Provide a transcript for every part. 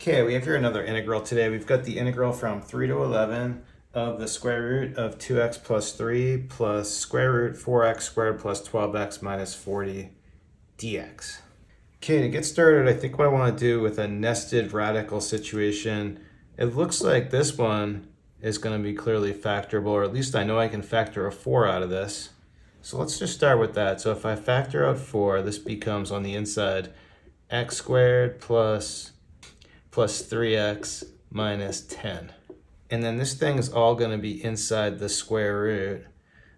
Okay, we have here another integral today. We've got the integral from 3 to 11 of the square root of 2x plus 3 plus square root 4x squared plus 12x minus 40 dx. Okay, to get started, I think what I want to do with a nested radical situation, it looks like this one is going to be clearly factorable, or at least I know I can factor a 4 out of this. So let's just start with that. So if I factor out 4, this becomes on the inside x squared plus 3x minus 10. And then this thing is all going to be inside the square root.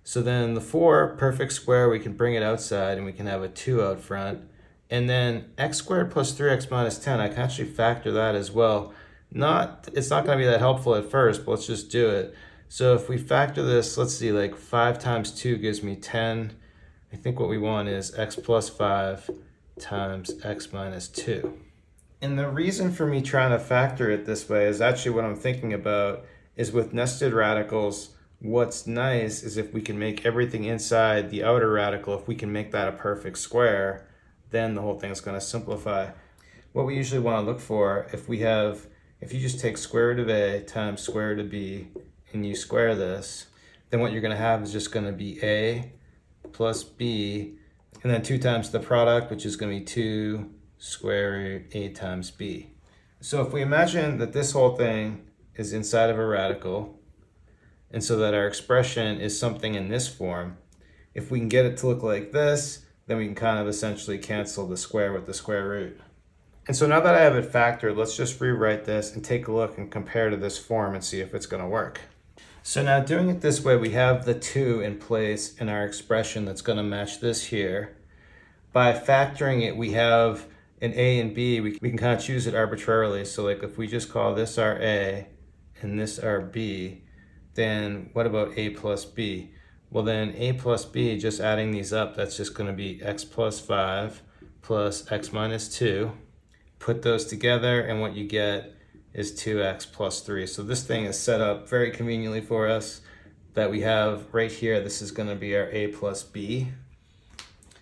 So then the 4, perfect square, we can bring it outside and we can have a 2 out front. And then x squared plus 3x minus 10, I can actually factor that as well. It's not going to be that helpful at first, but let's just do it. So if we factor this, let's see, like 5 times 2 gives me 10. I think what we want is x plus 5 times x minus 2. And the reason for me trying to factor it this way is actually what I'm thinking about is with nested radicals, what's nice is if we can make everything inside the outer radical, if we can make that a perfect square, then the whole thing is going to simplify. What we usually want to look for, if you just take square root of a times square root of b and you square this, then what you're going to have is just going to be a plus b, and then 2 times the product, which is going to be 2 square root a times b. So if we imagine that this whole thing is inside of a radical, and so that our expression is something in this form, if we can get it to look like this, then we can kind of essentially cancel the square with the square root. And so now that I have it factored, let's just rewrite this and take a look and compare to this form and see if it's going to work. So now doing it this way, we have the 2 in place in our expression that's going to match this here. By factoring it, we have an a and b. We can kind of choose it arbitrarily. So like if we just call this our a and this our b, then what about a plus b? Well then a plus b, just adding these up, that's just going to be x plus 5 plus x minus 2. Put those together and what you get is 2x plus 3. So this thing is set up very conveniently for us that we have right here. This is going to be our a plus b.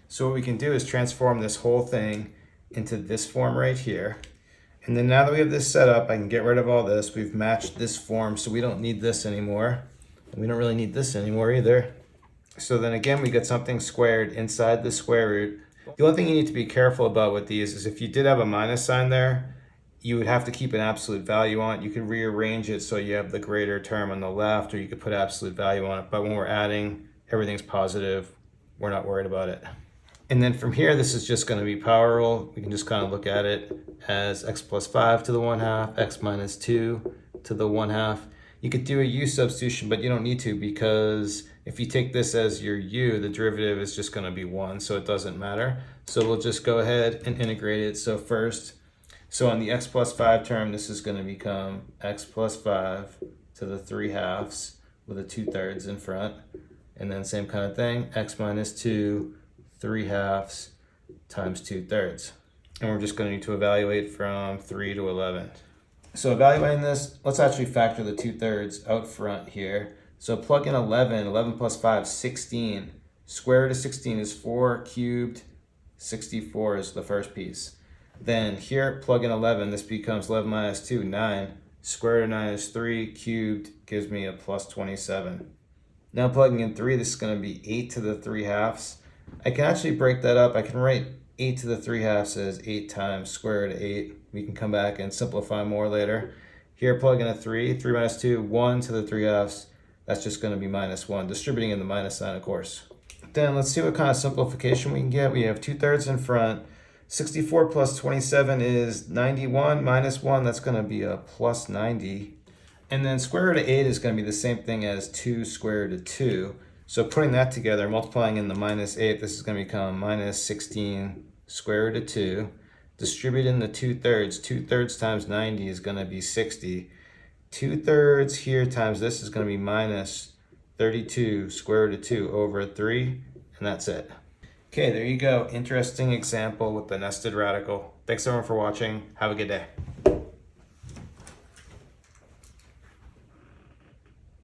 So what we can do is transform this whole thing into this form right here. And then now that we have this set up, I can get rid of all this. We've matched this form, so we don't need this anymore. And we don't really need this anymore either. So then again, we get something squared inside the square root. The only thing you need to be careful about with these is if you did have a minus sign there, you would have to keep an absolute value on it. You could rearrange it so you have the greater term on the left, or you could put absolute value on it. But when we're adding, everything's positive. We're not worried about it. And then from here, this is just going to be power rule. We can just kind of look at it as x plus 5 to the 1/2, x minus 2 to the 1/2. You could do a u substitution, but you don't need to, because if you take this as your u, the derivative is just going to be 1, so it doesn't matter. So we'll just go ahead and integrate it. So on the x plus 5 term, this is going to become x plus 5 to the 3/2 with a 2/3 in front. And then same kind of thing, x minus 2 3/2 times 2/3. And we're just going to need to evaluate from 3 to 11. So evaluating this, let's actually factor the 2/3 out front here. So plug in 11, 11 plus 5, 16. Square root of 16 is 4 cubed, 64 is the first piece. Then here, plug in 11, this becomes 11 minus 2, 9. Square root of 9 is 3 cubed, gives me a plus 27. Now plugging in 3, this is going to be 8 to the 3/2. I can actually break that up. I can write 8 to the 3/2 as 8 times square root of 8. We can come back and simplify more later. Here, plug in a 3. 3 minus 2, 1 to the 3/2. That's just going to be minus 1, distributing in the minus sign, of course. Then let's see what kind of simplification we can get. We have 2/3 in front. 64 plus 27 is 91 minus 1. That's going to be a plus 90. And then square root of 8 is going to be the same thing as 2 square root of 2. So putting that together, multiplying in the minus 8, this is going to become minus 16 square root of 2. Distributing the 2/3. 2/3 times 90 is going to be 60. 2/3 here times this is going to be minus 32 square root of 2 over 3. And that's it. Okay, there you go. Interesting example with the nested radical. Thanks everyone for watching. Have a good day.